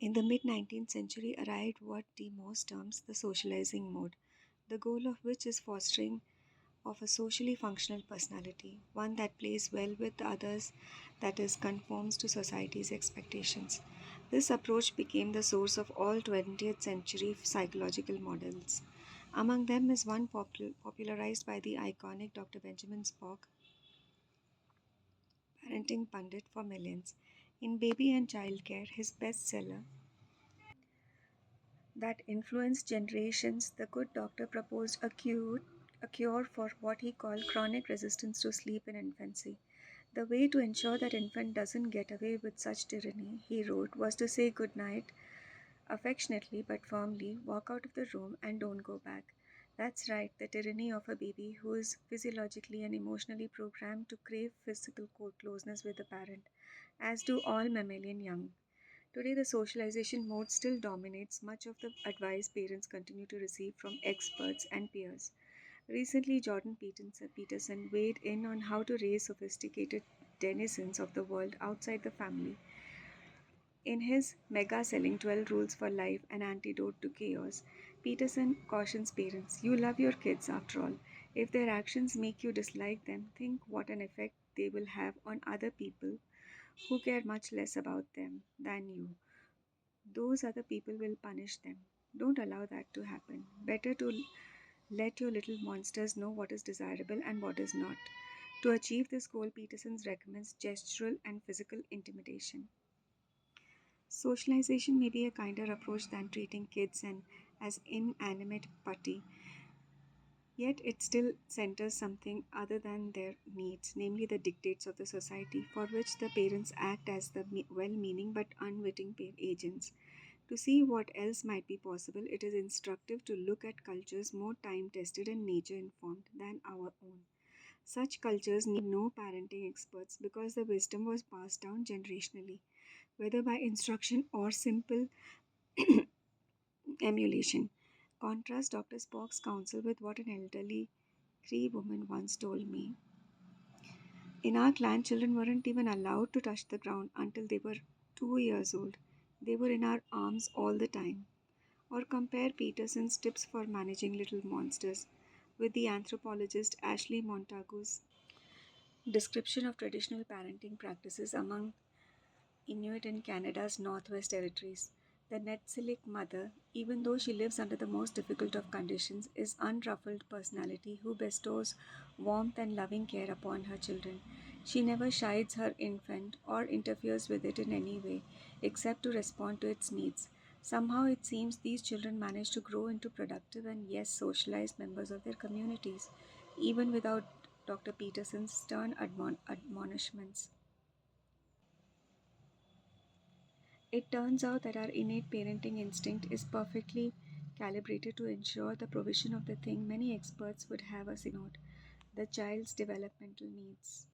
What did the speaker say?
In the mid 19th century arrived what De Moss terms the socializing mode, the goal of which is fostering of a socially functional personality, one that plays well with others, that is, conforms to society's expectations. This approach became the source of all 20th century psychological models. Among them is one popularized by the iconic Dr. Benjamin Spock, parenting pundit for millions. In Baby and Child Care, his bestseller, that influenced generations, the good doctor proposed a cure for what he called chronic resistance to sleep in infancy. The way to ensure that infant doesn't get away with such tyranny, he wrote, was to say good night affectionately but firmly, walk out of the room and don't go back. That's right, the tyranny of a baby who is physiologically and emotionally programmed to crave physical closeness with the parent, as do all mammalian young. Today, the socialization mode still dominates much of the advice parents continue to receive from experts and peers. Recently, Peterson weighed in on how to raise sophisticated denizens of the world outside the family. In his mega selling 12 Rules for Life, An Antidote to Chaos, Peterson cautions parents, you love your kids after all. If their actions make you dislike them, think what an effect they will have on other people who care much less about them than you. Those other people will punish them. Don't allow that to happen. Better to let your little monsters know what is desirable and what is not. To achieve this goal, Peterson recommends gestural and physical intimidation. Socialization may be a kinder approach than treating kids as inanimate putty, yet it still centers something other than their needs, namely the dictates of the society, for which the parents act as the well meaning but unwitting agents. To see what else might be possible, it is instructive to look at cultures more time tested and nature informed than our own. Such cultures need no parenting experts because the wisdom was passed down generationally, whether by instruction or simple emulation. Contrast Dr. Spock's counsel with what an elderly Cree woman once told me. In our clan, children weren't even allowed to touch the ground until they were 2 years old. They were in our arms all the time. Or compare Peterson's tips for managing little monsters with the anthropologist Ashley Montagu's description of traditional parenting practices among Inuit in Canada's Northwest Territories. The Netsilik mother, even though she lives under the most difficult of conditions, is unruffled personality who bestows warmth and loving care upon her children. She never chides her infant or interferes with it in any way, except to respond to its needs. Somehow it seems these children manage to grow into productive and, yes, socialized members of their communities, even without Dr. Peterson's stern admonishments. It turns out that our innate parenting instinct is perfectly calibrated to ensure the provision of the thing many experts would have us ignored, the child's developmental needs.